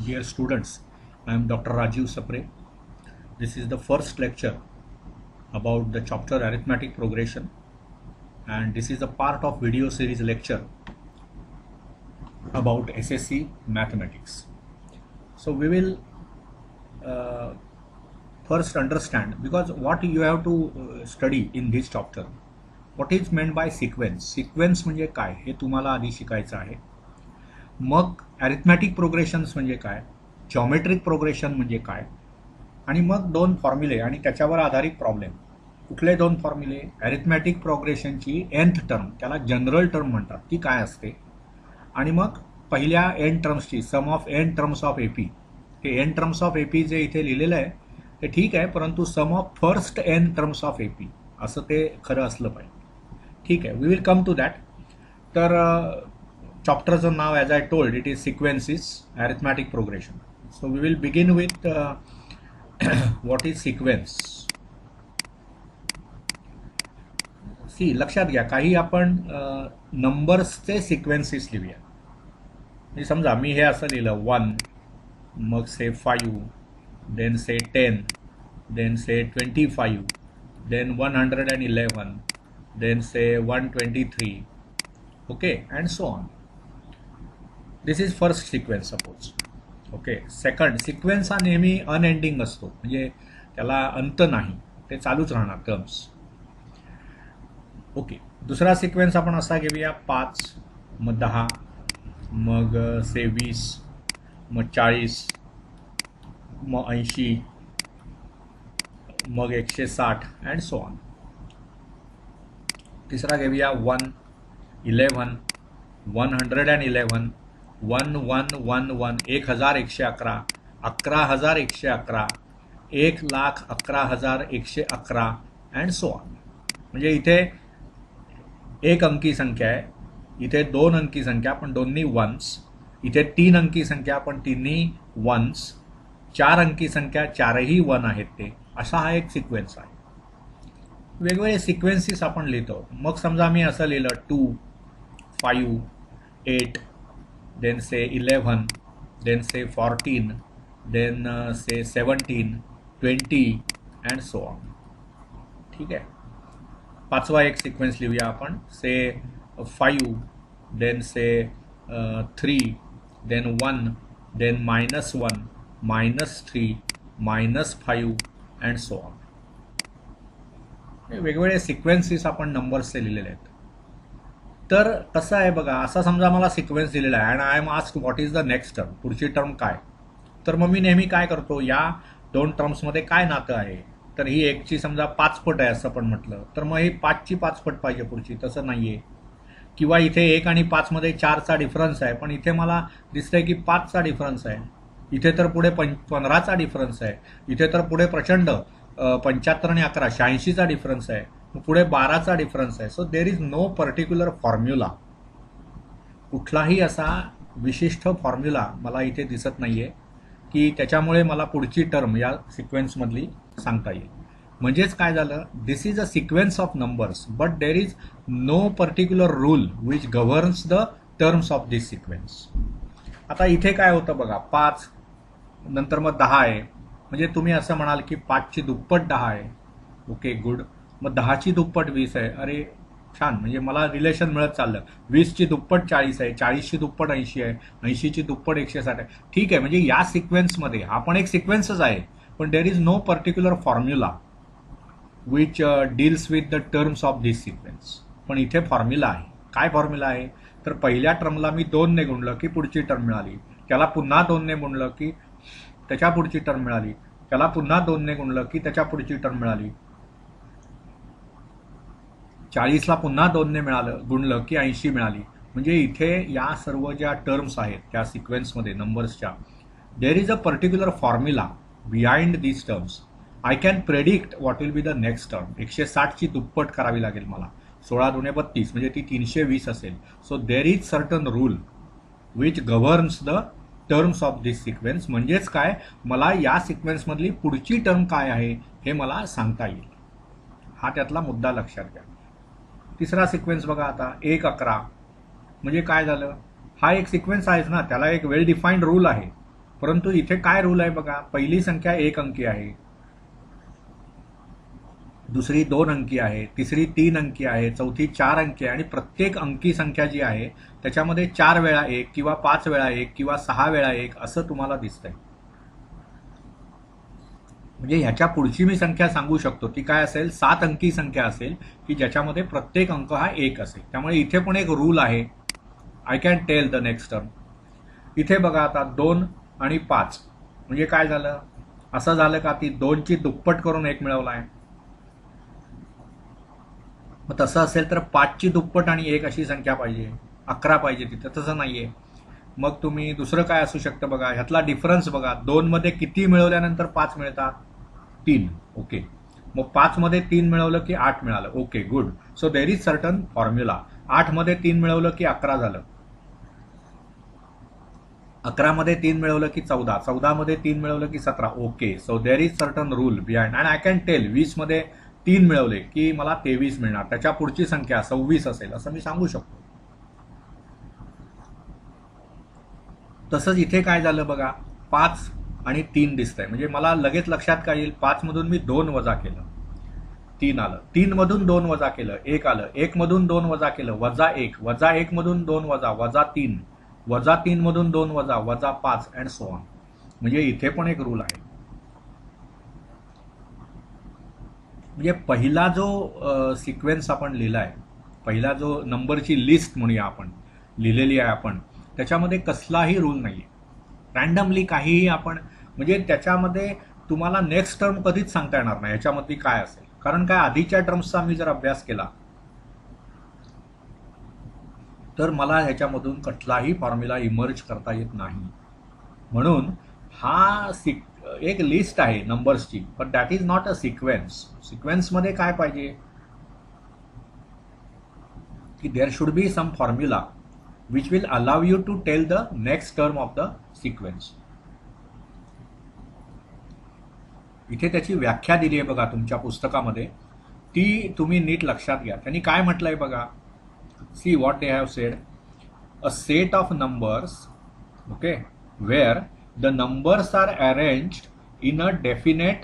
Dear students, I am Dr. Rajiv Sapre. This is the first lecture about the chapter arithmetic progression, and this is a part of video series lecture about SSC mathematics. So we will first understand, because what you have to study in this chapter, what is meant by sequence. Sequence म्हणजे काय हे तुम्हाला आधी शिकायचं आहे. मग arithmetic प्रोग्रेशन्स म्हणजे काय, जॉमेट्रिक प्रोग्रेशन म्हणजे काय, आणि मग दोन फॉर्म्युले आणि त्याच्यावर आधारित प्रॉब्लेम. कुठले दोन फॉर्म्युले? अरिथमॅटिक प्रोग्रेशनची nth टर्म, त्याला जनरल टर्म म्हणतात, ती काय असते, आणि मग पहिल्या n टर्म्सची sum of n terms of AP. हे n टर्म्स ऑफ एपी जे इथे लिहिलेलं आहे ते ठीक आहे, परंतु sum of first n terms of AP असं ते खरं असलं पाहिजे. ठीक आहे, we will come to that. तर चॅप्टरचं नाव, as I told, it is sequences arithmetic progression. So we will begin with what is sequence. See, लक्षात घ्या, काही आपण नंबर्सचे सिक्वेन्सेस लिहूया. म्हणजे समजा मी हे असं लिहिलं 1, मग say 5, then say 10, then say 25, then 111, then say 123, okay, and so on. This is first sequence, suppose. Okay, second sequence हा नेहमी अनएंडिंग असतो, म्हणजे त्याला अंत नाही, ते चालूच राहणार टर्म्स. ओके, दुसरा सिक्वेन्स आपण असा घेऊया 5, मग 10, मग से 20, मग 40, मग 80, मग 160 अँड सो ऑन. तिसरा घेऊया 1, 11, 111, 1111, 1111, 11111, 1,11,111 अँड सो ऑन. म्हणजे इथे एक अंकी संख्या आहे, इथे दोन अंकी संख्या पण दोन्ही वन्स, इथे तीन अंकी संख्या पण तिन्ही वन्स, चार अंकी संख्या चारही वन आहेत. ते असा हा एक सिक्वेन्स आहे. वेगवेगळे सिक्वेन्सेस आपण लिहितो. मग समजा मी असं लिहिलं 2, 5, 8, then say 11, then say 14, then say 17, 20 and so on. ठीक आहे. पाचवा एक सिक्वेन्स लिहूया आपण, say 5, then say 3, then 1, then -1, -3, -5 and so on. वेगवेगळे सिक्वेन्सेस आपण नंबर्सचे लिहिलेले आहेत. तर कसं आहे बघा, असा समजा मला सिक्वेन्स दिलेला आहे and I am asked what is the next term, पुढची टर्म काय. तर मग मी नेहमी काय करतो, या दोन टर्म्समध्ये काय नातं आहे. तर ही एकची समजा 5 पट आहे असं पण म्हटलं, तर मग ही 5ची 5 पट पाहिजे पुढची, तसं नाही आहे. किंवा इथे 1 आणि 5 मध्ये 4चा डिफरन्स आहे, पण इथे मला दिसतंय की 5चा डिफरन्स आहे. इथे तर पुढे 15चा डिफरन्स आहे, इथे तर पुढे प्रचंड 75 आणि 11 86चा डिफरन्स आहे, पुढे 12चा डिफरन्स आहे. So there is no particular formula. कुठलाही असा विशिष्ट फॉर्म्युला मला इथे दिसत नाहीये की त्याच्यामुळे मला पुढची टर्म या सिक्वेन्समधली सांगता येईल. म्हणजेच काय झालं, this is a sequence of numbers, but there is no particular rule which governs the terms of this sequence. आता इथे काय होतं बघा, 5 नंतर मग 10 आहे, म्हणजे तुम्ही असं म्हणाल की 5ची दुप्पट 10 आहे. Okay, good. मग 10ची दुप्पट 20 आहे. अरे छान, म्हणजे मला रिलेशन मिळत चाललं. 20ची दुप्पट 40 आहे, 40ची दुप्पट 80 आहे, 80ची दुप्पट 160 आहे. ठीक आहे, म्हणजे या सिक्वेन्समध्ये हा पण एक सिक्वेन्सच आहे, पण there is no particular formula which deals with the terms of this sequence. पण इथे फॉर्म्युला आहे. काय फॉर्म्युला आहे, तर पहिल्या टर्मला मी 2 ने गुणलं की पुढची टर्म मिळाली, त्याला पुन्हा 2 ने गुणलं की त्याच्या पुढची टर्म मिळाली, त्याला पुन्हा 2 ने गुणलं की त्याच्या पुढची टर्म मिळाली, 40ला पुन्हा 2 ने गुणलं की 80 मिळाली. म्हणजे इथे या सर्व ज्या टर्म्स आहेत त्या सिक्वेन्समध्ये नंबर्सच्या, there is a particular formula behind these terms. I can predict what will be the next term. 160ची दुप्पट करावी लागेल मला, 16 दुणे 32, म्हणजे ती 320 असेल. So there is certain rule which governs the terms of this sequence. म्हणजेच काय, मला या सिक्वेन्समधली पुढची टर्म काय आहे हे मला सांगता येईल. हा त्यातला मुद्दा लक्षात घ्या. तिसरा सिक्वेन्स बघा आता, 1, 11, म्हणजे काय झालं, हा एक सिक्वेन्स आहेच ना, त्याला एक वेल डिफाईन्ड रूल आहे. परंतु इथे काय रूल आहे बघा, पहिली संख्या 1 अंकी आहे, दुसरी 2 अंकी आहे, तिसरी 3 अंकी आहे, चौथी 4 अंकी आहे आणि प्रत्येक अंकी संख्या जी आहे त्याच्यामध्ये 4 वेळा 1 किंवा 5 वेळा 1 किंवा 6 वेळा 1 असं तुम्हाला दिसतंय. म्हणजे ह्याच्या पुढची मी संख्या सांगू शकतो ती काय असेल, 7 अंकी संख्या असेल की ज्याच्यामध्ये प्रत्येक अंक हा 1 असेल. त्यामुळे इथे पण एक रूल आहे, I can tell the next term. इथे बघा आता 2 आणि 5 म्हणजे काय झालं, असं झालं का ती 2ची दुप्पट करून 1 मिळवला आहे. मग तसं असेल तर 5ची दुप्पट आणि 1 अशी संख्या पाहिजे, 11 पाहिजे तिथं, तसं नाहीये. मग तुम्ही दुसरं काय असू शकतं बघा, ह्यातला डिफरन्स बघा, 2 मध्ये किती मिळवल्यानंतर 5 मिळतात, 3. ओके, मग 5 मध्ये 3 मिळवलं की 8 मिळालं. Okay, good. So there is certain formula. 8 मध्ये 3 मिळवलं की 11 झालं, 11 मध्ये 3 मिळवलं की 14, 14 मध्ये 3 मिळवलं की 17. Okay, so there is certain rule behind and I can tell 20 मध्ये 3 मिळवले की मला 23 मिळणार, त्याच्या पुढची संख्या 26 असेल असं मी सांगू शकतो. तसंच इथे काय झालं बघा, 5 आणि 3 दिसतंय, म्हणजे मला लगेच लक्षात काय येईल, 5 मधून मी 2 वजा केलं, 3 आलं, 3 मधून 2 वजा केलं, 1 आलं, 1 मधून 2 वजा केलं, वजा 1, वजा 1 मधून 2 वजा, वजा 3, वजा 3 मधून 2 वजा, वजा 5 अँड सो ऑन. म्हणजे इथे पण एक रूल आहे. म्हणजे पहिला जो सिक्वेन्स आपण लिहिलाय, पहिला जो नंबरची लिस्ट म्हणूया आपण लिहिलेली आहे आपण, त्याच्यामध्ये कसलाही रूल नाहीये, रॅन्डमली काहीही आपण, म्हणजे त्याच्यामध्ये तुम्हाला नेक्स्ट टर्म कधीच सांगता येणार नाही याच्यामध्ये काय असेल, कारण काय आधीच्या टर्म्सचा मी जर अभ्यास केला तर मला ह्याच्यामधून कुठलाही फॉर्म्युला इमर्ज करता येत नाही. म्हणून हा एक लिस्ट आहे नंबर्सची, but that is not a sequence. सिक्वेन्समध्ये काय पाहिजे की there should be some formula which will allow you to tell the next term of the sequence. इथे त्याची व्याख्या दिली आहे बघा तुमच्या पुस्तकामध्ये, ती तुम्ही नीट लक्षात घ्या. त्यांनी काय म्हटलंय बघा, see what they have said, a set of numbers, okay, where the numbers are arranged in a definite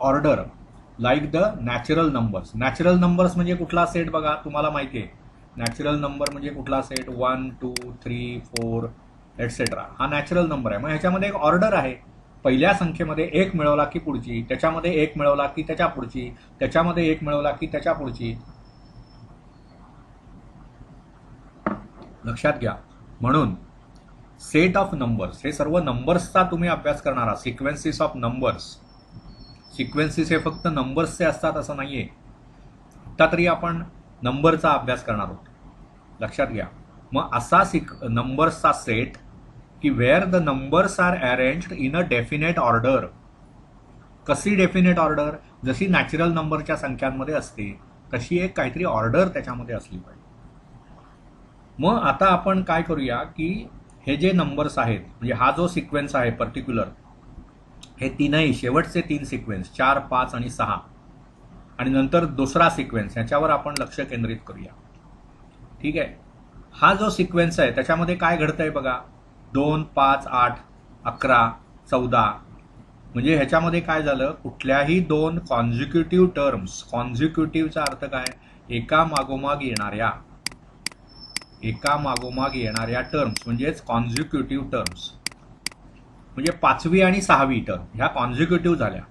order like the natural numbers. Natural numbers म्हणजे कुठला सेट बघा, तुम्हाला माहिती आहे नॅचरल नंबर म्हणजे कुठला सेट, 1 2 3 4 एटसेट्रा, हा नॅचरल नंबर आहे. मग ह्याच्यामध्ये एक ऑर्डर आहे, पहिल्या संख्येमध्ये 1 मिळवला की पुढची, त्याच्यामध्ये 1 मिळवला की त्याच्या पुढची, त्याच्यामध्ये 1 मिळवला की त्याच्या पुढची. लक्षात घ्या. म्हणून सेट ऑफ नंबर्स, हे सर्व नंबर्सचा तुम्ही अभ्यास करणार आहात. सिक्वेन्सेस ऑफ नंबर्स, सिक्वेन्सेस हे फक्त नंबर्सचे असतात असं नाहीये. आता तरी आपण नंबरचा अभ्यास करणार आहोत, लक्षात घ्या. मग असा नंबर्सचा सेट की where the numbers are arranged in a definite order. कशी डेफिनेट ऑर्डर, जशी नॅचरल नंबरच्या संख्यांमध्ये असते तशी एक काहीतरी ऑर्डर त्याच्यामध्ये असली पाहिजे. मग आता आपण काय करूया की हे जे नंबर्स आहेत, म्हणजे हा जो सिक्वेन्स आहे पर्टिक्युलर, हे तीनही शेवटचे 3 सिक्वेन्स 4 5 आणि 6 आणि नंतर दुसरा सिक्वेन्स, ह्याच्यावर आपण लक्ष केंद्रित करूया. ठीक आहे. हा जो सिक्वेन्स आहे त्याच्यामध्ये काय घडतंय बघा, 2 5 8 11 14, म्हणजे ह्याच्यामध्ये काय झालं, कुठल्याही 2 कॉन्झिक्युटिव्ह टर्म्स, कॉन्झिक्युटिव्हचा अर्थ काय, एका मागोमाग येणाऱ्या टर्म्स म्हणजेच कॉन्झिक्युटिव्ह टर्म्स, म्हणजे 5वी आणि 6वी टर्म ह्या कॉन्झिक्युटिव्ह झाल्या.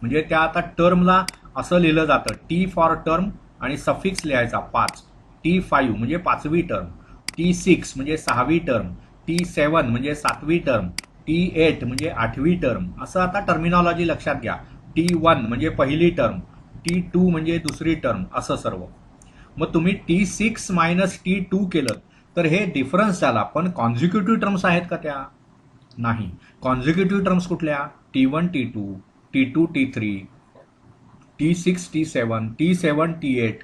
म्हणजे त्या आता टर्मला असं लिहिलं जातं, टी फॉर टर्म आणि सफिक्स लिहायचा 5, T5 म्हणजे 5वी टर्म, T6 म्हणजे 6वी टर्म, T7 म्हणजे 7वी टर्म, T8 म्हणजे 8वी टर्म, असं आता टर्मिनॉलॉजी लक्षात घ्या. T1 म्हणजे पहिली टर्म, T2 म्हणजे दुसरी टर्म, असं सर्व. मग तुम्ही T6 मायनस T2 केलं तर हे डिफरन्स झाला, पण कॉन्झिक्युटिव्ह टर्म्स आहेत का त्या, नाही. कॉन्झिक्युटिव्ह टर्म्स कुठल्या, T1 T2, T2 T3, T6 T7, T7 T8,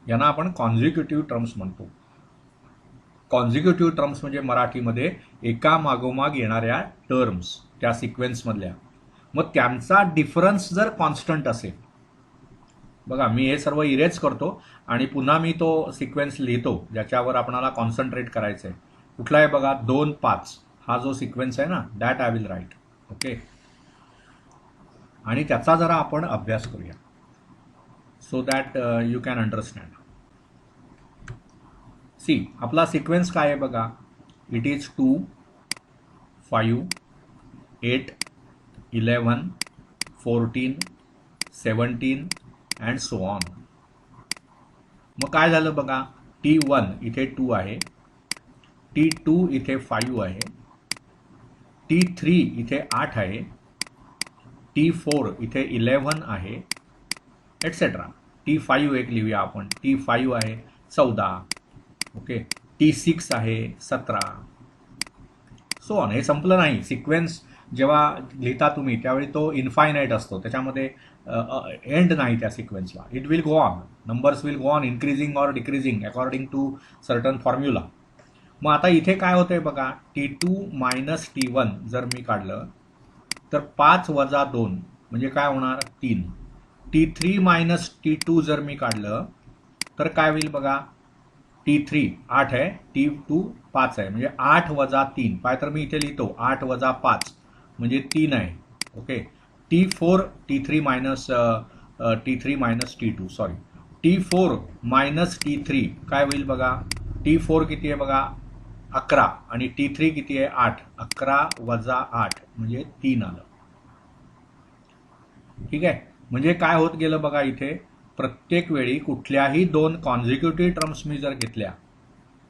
यांना आपण कॉन्झिक्युटिव्ह टर्म्स म्हणतो. कॉन्झिक्युटिव्ह टर्म्स म्हणजे मराठीमध्ये एका मागोमाग येणाऱ्या टर्म्स त्या सिक्वेन्समधल्या. मग त्यांचा डिफरन्स जर कॉन्स्टंट असेल बघा मी हे सर्व इरेज करतो आणि पुन्हा मी तो सिक्वेन्स लिहितो ज्याच्यावर आपल्याला कॉन्सन्ट्रेट करायचं आहे. कुठला आहे बघा 2 5 हा जो सिक्वेन्स आहे ना that I will write. Okay, आणि त्याचा जरा आपण अभ्यास करूया so that you can understand. See आपला सिक्वेन्स काय आहे बघा. It is 2 5 8 11 14 17 and so on. मग काय झालं बघा. T1 इथे 2 आहे, T2 इथे 5 आहे, T3 इथे 8 आहे, T4 इथे 11 आहे एटसेट्रा. T5 एक लिहूया आपण. T5 आहे 14. ओके, T6 आहे 17. So on. हे संपलं नाही. सिक्वेन्स जेव्हा लिहिता तुम्ही त्यावेळी तो इन्फायनाईट असतो, त्याच्यामध्ये एंड नाही त्या सिक्वेन्सला. It will go on. Numbers will go on increasing or decreasing according to certain formula. मग आता इथे काय होतंय बघा. T2 मायनस T1 जर मी काढलं तर 5 वजा 2 म्हणजे काय होणार 3. T3 मायनस T2 जर मी काढलं तर काय होईल बघा. T3 8 आहे, T2 5 आहे, म्हणजे 8 वजा 3. पाय तर मी इथे लिहितो 8 वजा 5 म्हणजे 3 आहे. Okay, T4 T3 minus T2 sorry T4 minus T3 काय होईल बघा. T4 किती आहे बघा 11 आणि T3 किती आहे 8. 11 वजा 8 म्हणजे 3 आलं. ठीक आहे, म्हणजे काय होत गेलं बघा. इथे प्रत्येक वेळी कुठल्याही 2 कॉन्झिक्युटिव्ह टर्म्स मी जर घेतल्या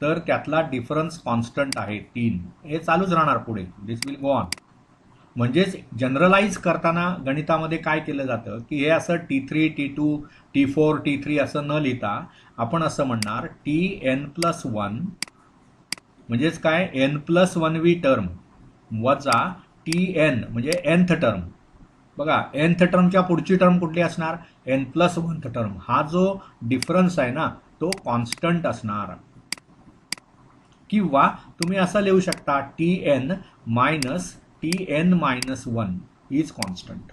तर त्यातला डिफरन्स कॉन्स्टंट आहे 3. हे चालूच राहणार पुढे. दिस विल गो ऑन. म्हणजेच जनरलाइज करताना गणितामध्ये काय केलं जातं की हे असं T3 T2 T4 T3 असं न लिहिता आपण असं म्हणणार Tn+1 म्हणजेच काय n+1वी टर्म वजा Tn म्हणजे nth टर्म. बघा nth टर्मच्या पुढची टर्म कुठली असणार n+1th टर्म. हा जो डिफरन्स आहे ना तो कॉन्स्टंट असणार. किंवा तुम्ही असं लिहू शकता Tn minus Tn-1 is constant.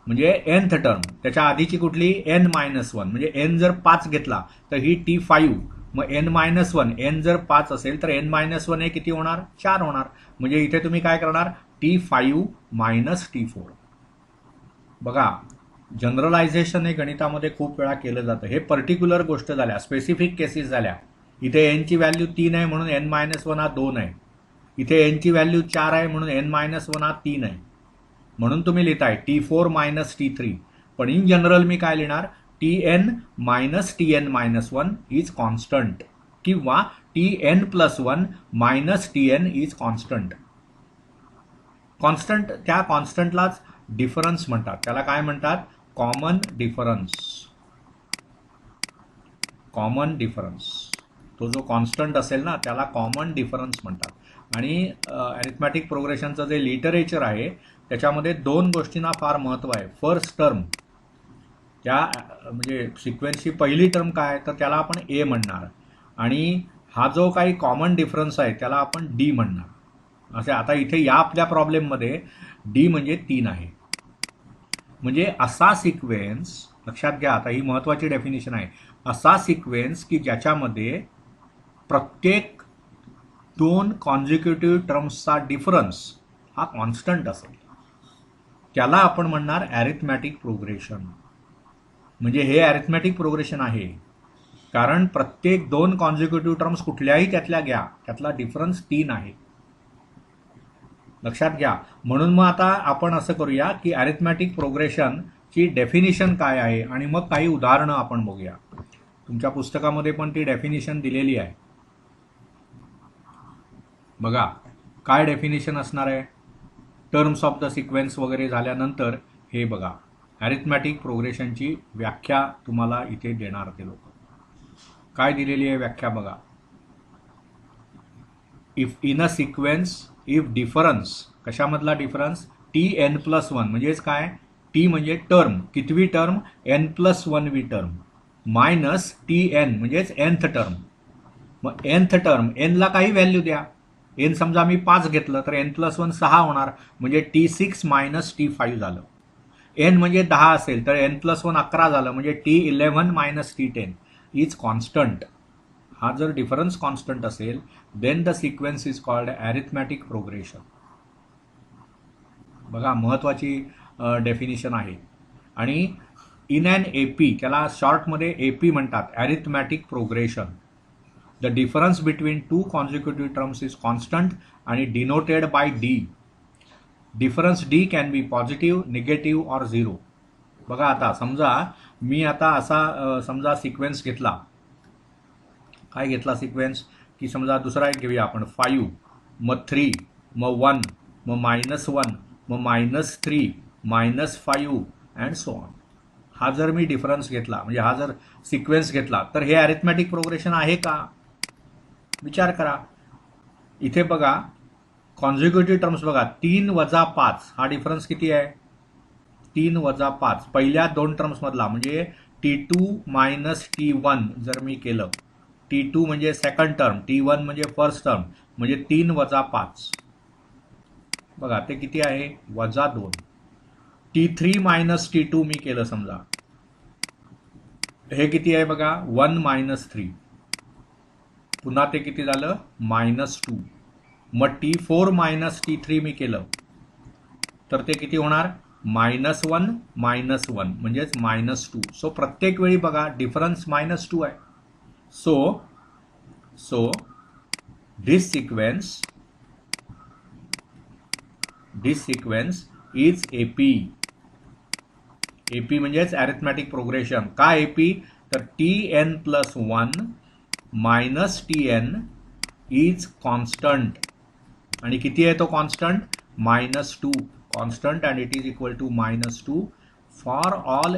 म्हणजे nth टर्म त्याच्या आधीची कुठली n-1 म्हणजे n जर 5 घेतला तर ही T5. मग n-1 n जर 5 असेल तर n-1 हे किती होणार 4 होणार. म्हणजे इथे तुम्ही काय करणार T5 मायनस T4. बघा जनरलायझेशन हे गणितामध्ये खूप वेळा केलं जातं. हे पर्टिक्युलर गोष्ट झाल्या, स्पेसिफिक केसेस झाल्या. इथे n ची व्हॅल्यू 3 आहे म्हणून n-1 हा 2 आहे. इथे n ची व्हॅल्यू 4 आहे म्हणून n-1 हा 3 आहे. म्हणून तुम्ही लिहिताय T4 मायनस T3. पण इन जनरल मी काय लिहिणार Tn minus Tn-1 is constant किंवा Tn+1 minus Tn is constant. Constant त्या कॉन्स्टंटलाच डिफरन्स म्हणतात. त्याला काय म्हणतात कॉमन डिफरन्स. कॉमन डिफरन्स तो जो कॉन्स्टंट असेल ना त्याला कॉमन डिफरन्स म्हणतात. आणि अरिथमॅटिक प्रोग्रेशनचं जे लिटरेचर आहे त्याच्यामध्ये 2 गोष्टींना फार महत्त्व आहे. फर्स्ट टर्म त्या म्हणजे सिक्वेन्सची पहिली टर्म काय आहे तर त्याला आपण ए म्हणणार आणि हा जो काही कॉमन डिफरन्स आहे त्याला आपण डी म्हणणार. असे आता इथे या आपल्या प्रॉब्लेममध्ये डी म्हणजे 3 आहे. म्हणजे असा सिक्वेन्स लक्षात घ्या. आता ही महत्त्वाची डेफिनेशन आहे. असा सिक्वेन्स की ज्याच्यामध्ये प्रत्येक 2 कॉन्झिक्युटिव्ह टर्म्सचा डिफरन्स हा कॉन्स्टंट असेल त्याला आपण म्हणणार अरिथमॅटिक प्रोग्रेशन. म्हणजे हे अरिथमॅटिक प्रोग्रेशन आहे कारण प्रत्येक 2 कॉन्झिक्युटिव्ह टर्म्स कुठल्याही त्यातल्या घ्या त्यातला डिफरन्स 3 आहे. लक्षात घ्या. म्हणून मग आता आपण असं करूया की अरिथमॅटिक प्रोग्रेशनची डेफिनिशन काय आहे आणि मग काही उदाहरणं आपण बघूया. तुमच्या पुस्तकामध्ये पण ती डेफिनिशन दिलेली आहे. बघा काय डेफिनिशन असणार आहे. टर्म्स ऑफ द सिक्वेन्स वगैरे झाल्यानंतर हे बघा अरिथमॅटिक प्रोग्रेशनची व्याख्या तुम्हाला इथे देणार ते लोक. काय दिलेली आहे व्याख्या बघा. If in a sequence if difference कशामधला डिफरन्स Tn+1 म्हणजेच काय टी म्हणजे टर्म कितवी टर्म n+1वी टर्म मायनस Tn म्हणजेच nth टर्म. मग nth टर्म nला काही व्हॅल्यू द्या. n समजा मी 5 घेतलं तर n+1 6 होणार म्हणजे T6 मायनस T5 झालं. एन म्हणजे 10 असेल तर n+1 11 झालं, म्हणजे T11 minus T10 is constant. हा जर डिफरन्स कॉन्स्टंट असेल then the sequence is called arithmetic progression. बघा महत्वाची डेफिनिशन आहे. आणि इन अॅन एपी, त्याला शॉर्टमध्ये एपी म्हणतात, arithmetic progression. The difference between two consecutive terms is constant आणि denoted by D. Difference D can be positive, negative or zero. बघा आता समजा मी आता असा समजा सिक्वेन्स घेतला. काय घेतला सिक्वेन्स की समजा दुसरा एक घेऊया आपण, 5 मग 3 मग 1 मग -1 मग -3 -5 अँड सो ऑन. हा जर मी डिफरन्स घेतला, म्हणजे हा जर सिक्वेन्स घेतला, तर हे अरिथमॅटिक प्रोग्रेशन आहे का? विचार करा. इथे बघा कॉन्झिक्युटिव्ह टर्म्स बघा, 3 वजा 5 हा डिफरन्स किती आहे? 3 वजा 5 पहिल्या दोन टर्म्स मधला, म्हणजे T2 मायनस T1 जर मी केलं, T2 म्हणजे सेकंड टर्म, T1 म्हणजे फर्स्ट टर्म, म्हणजे 3 वजा 5 बघा ते किती आहे? -2. T3 मायनस T2 मी केलं समजा, हे किती आहे बघा? 1 - 3, पुन्हा ते किती झालं? -2. मग T4 मायनस T3 मी केलं तर ते किती होणार? -1 -1 म्हणजेच -2. सो प्रत्येक वेळी बघा डिफरन्स -2 आहे. So this sequence is AP. AP म्हणजेच अरिथमॅटिक प्रोग्रेशन. का एपी? तर Tn+1 minus Tn is constant. आणि किती आहे तो constant? -2 constant, and it is equal to -2 for all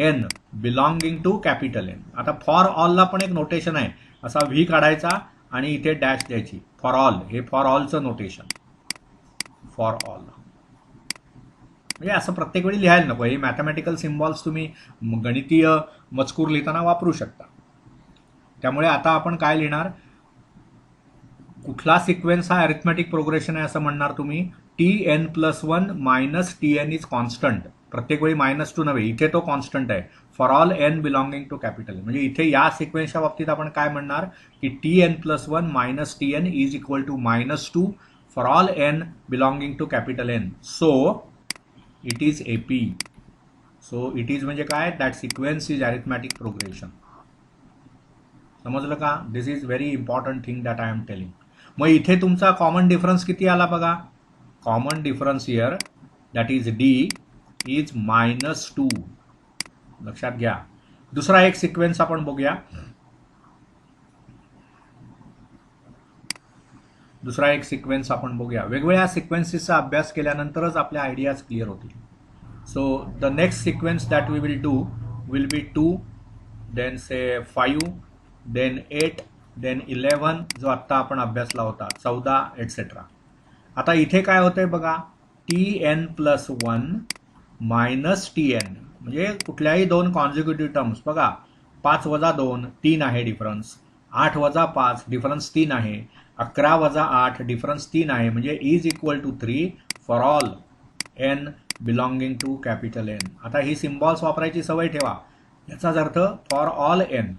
n belonging to capital N. आता फॉर ऑलला पण एक नोटेशन आहे, असा व्ही काढायचा आणि इथे डॅश द्यायची. फॉर ऑल, हे फॉर ऑलचं नोटेशन. फॉर ऑल म्हणजे असं प्रत्येक वेळी लिहायला नको. हे मॅथमॅटिकल सिम्बॉल्स तुम्ही गणितीय मजकूर लिहिताना वापरू शकता. त्यामुळे आता आपण काय लिहिणार? कुठला सिक्वेन्स हा अरिथमॅटिक प्रोग्रेशन आहे असं म्हणणार तुम्ही? Tn+1 minus Tn is constant. प्रत्येक वेळी -2 नव्हे, इथे तो कॉन्स्टंट आहे. For all n belonging to capital. म्हणजे इथे या सिक्वेन्सच्या बाबतीत आपण काय म्हणणार की Tn+1 minus Tn is equal to -2 for all n belonging to capital N. So it is AP. So it is म्हणजे काय? That sequence is arithmetic progression. समजलं का? This is very important thing that I am telling. मग इथे तुमचा common difference किती आला बघा? Common difference here that is D is -2. लक्षात घ्या. दुसरा एक सिक्वेन्स आपण बघूया. वेगवेगळ्या सिक्वेन्सेसचा अभ्यास केल्यानंतरच आपल्या आयडियाज क्लिअर होतील. So the next sequence that we will do will be 2, then say 5, then 8, then 11, जो आत्ता आपण अभ्यासला होता 14 एटसेट्रा. आता इथे काय होतंय बघा? Tn+1 मायनस Tn म्हणजे कुठल्याही दोन कॉन्झिक्युटिव्ह टर्म्स बघा, 5 वजा 2 3 आहे डिफरन्स, 8 वजा 5 डिफरन्स 3 आहे, 11 वजा 8 डिफरन्स 3 आहे, म्हणजे is equal to 3 for all n belonging to capital N. आता ही सिम्बॉल्स वापरायची सवय ठेवा. याचाच अर्थ फॉर ऑल n,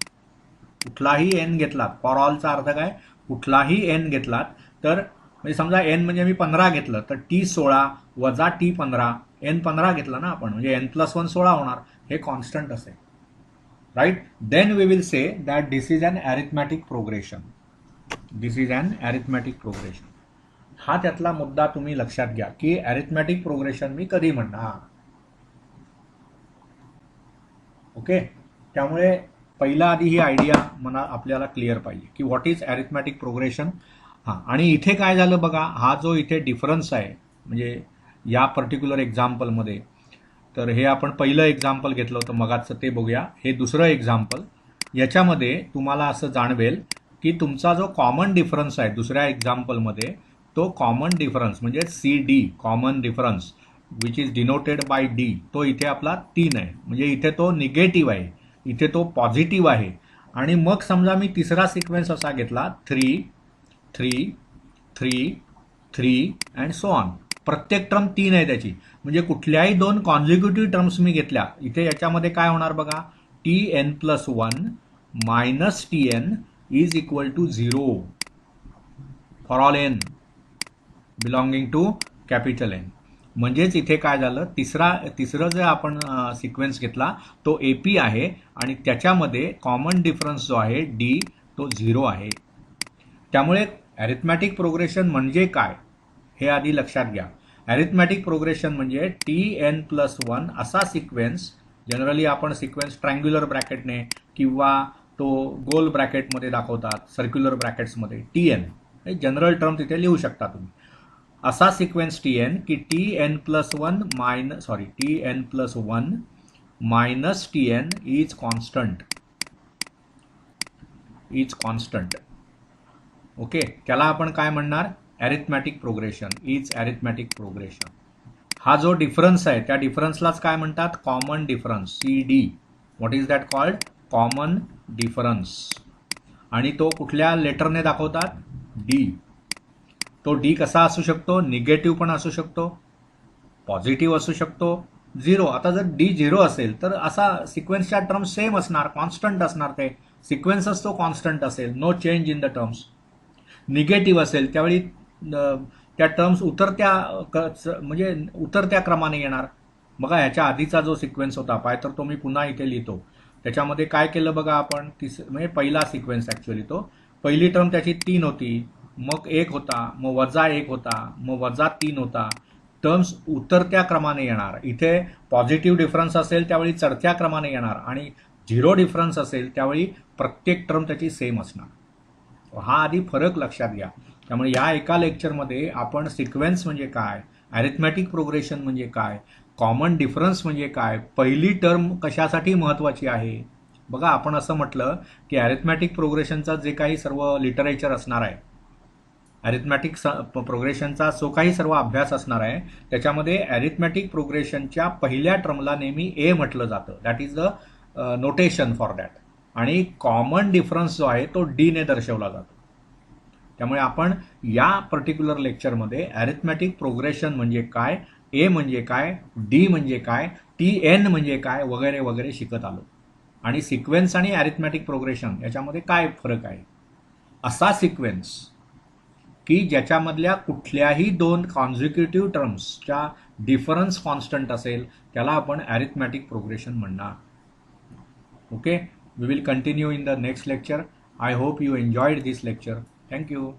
कुठलाही n घेतलात, फॉर ऑलचा अर्थ काय? कुठलाही n घेतलात तर, म्हणजे समजा n म्हणजे मी 15 घेतलं तर T16 वजा T15, n 15 घेतला ना आपण, म्हणजे n+1 16 होणार. हे कॉन्स्टंट असेल, right? Then we will say that this is an arithmetic progression. हा त्यातला मुद्दा तुम्ही लक्षात घ्या की अरिथमॅटिक प्रोग्रेशन मी कधी म्हणणार. ओके, त्यामुळे पहिला आधी ही आयडिया आपल्याला क्लिअर पाहिजे की व्हॉट इज अरिथमॅटिक प्रोग्रेशन. हां, आणि इथे काय झालं बघा, हा जो इथे डिफरन्स आहे म्हणजे या पर्टिक्युलर एक्झाम्पलमध्ये, तर हे आपण पहिलं एक्झाम्पल घेतलं होतं मगाचं, ते बघूया. हे दुसरं एक्झाम्पल. याच्यामध्ये तुम्हाला असं जाणवेल की तुमचा जो कॉमन डिफरन्स आहे दुसऱ्या एक्झाम्पलमध्ये, तो कॉमन डिफरन्स म्हणजे CD common difference which is denoted by D, तो इथे आपला 3 आहे. म्हणजे इथे तो निगेटिव्ह आहे, इथे तो पॉझिटिव्ह आहे. आणि मग समजा मी तिसरा सिक्वेन्स असा घेतला 3 3 3 3 अँड सो ऑन. प्रत्येक टर्म 3 आहे त्याची, म्हणजे कुठल्याही दोन कॉन्झिक्युटिव्ह टर्म्स मी घेतल्या, इथे याच्यामध्ये काय होणार बघा, Tn+1 minus Tn is equal to 0 for all n belonging to capital N. म्हणजेच इथे काय झालं, तिसरं जे आपण सिक्वेन्स घेतला तो AP आहे आणि त्याच्यामध्ये कॉमन डिफरन्स जो आहे D तो 0 आहे. त्यामुळे अरिथमॅटिक प्रोग्रेशन म्हणजे काय हे आधी लक्षात घ्या. अरिथमॅटिक प्रोग्रेशन म्हणजे Tn+1 असा सिक्वेन्स, जनरली आपण सिक्वेन्स ट्रायंग्युलर ब्रॅकेटने किंवा तो गोल ब्रॅकेटमध्ये दाखवतात, सर्क्युलर ब्रॅकेट्समध्ये Tn जनरल टर्म तिथे लिहू शकता तुम्ही. असा सिक्वेन्स Tn की Tn+1 minus Tn is constant. Okay, त्याला आपण काय म्हणणार, arithmetic progression is arithmetic progression. हा जो डिफरन्स आहे त्या डिफरन्सलाच काय म्हणतात, common difference, CD. What is that called, common difference. आणि तो कुठल्या लेटरने दाखवतात, D. तो D कसा असू शकतो, निगेटिव्ह पण असू शकतो, पॉझिटिव्ह असू शकतो, 0. आता जर D 0 असेल तर असा सिक्वेन्सच्या टर्म्स सेम असणार, कॉन्स्टंट असणार, ते सिक्वेन्सच तो कॉन्स्टंट असेल, no change in the terms. Negative असेल त्यावेळी त्या टर्म्स उतरत्या क्रमाने येणार. बघा ह्याच्या आधीचा जो सिक्वेन्स होता पाय, तर तो मी पुन्हा इथे लिहितो. त्याच्यामध्ये काय केलं बघा आपण, म्हणजे पहिला सिक्वेन्स ॲक्च्युअली, तो पहिली टर्म त्याची 3 होती, मग 1 होता, मग -1 होता, मग -3 होता. टर्म्स उतरत्या क्रमाने येणार. इथे पॉझिटिव्ह डिफरन्स असेल त्यावेळी चढत्या क्रमाने येणार आणि 0 डिफरन्स असेल त्यावेळी प्रत्येक टर्म त्याची सेम असणार. हा आधी फरक लक्षात घ्या. त्यामुळे या एका लेक्चरमध्ये आपण सिक्वेन्स म्हणजे काय, अरिथमॅटिक प्रोग्रेशन म्हणजे काय, कॉमन डिफरन्स म्हणजे काय, पहिली टर्म कशासाठी महत्त्वाची आहे. बघा आपण असं म्हटलं की अरिथमॅटिक प्रोग्रेशनचा जे काही सर्व लिटरेचर असणार आहे, अरिथमॅटिक प्रोग्रेशनचा जो काही सर्व अभ्यास असणार आहे, त्याच्यामध्ये अरिथमॅटिक प्रोग्रेशनच्या पहिल्या टर्मला नेहमी A म्हटलं जातं, that is the notation for that. आणि कॉमन डिफरन्स जो आहे तो D ने दर्शवला जातो. त्यामुळे आपण या पर्टिक्युलर लेक्चरमध्ये अरिथमॅटिक प्रोग्रेशन म्हणजे काय, A म्हणजे काय, D म्हणजे काय, Tn म्हणजे काय वगैरे वगैरे शिकत आलो. आणि सिक्वेन्स आणि अरिथमॅटिक प्रोग्रेशन याच्यामध्ये काय फरक आहे. असा सिक्वेन्स की ज्याच्यामधल्या कुठल्याही दोन कॉन्झिक्युटिव्ह टर्म्सच्या डिफरन्स कॉन्स्टंट असेल त्याला आपण अरिथमॅटिक प्रोग्रेशन म्हणणार. Okay, we will continue in the next lecture. I hope you enjoyed this lecture. Thank you.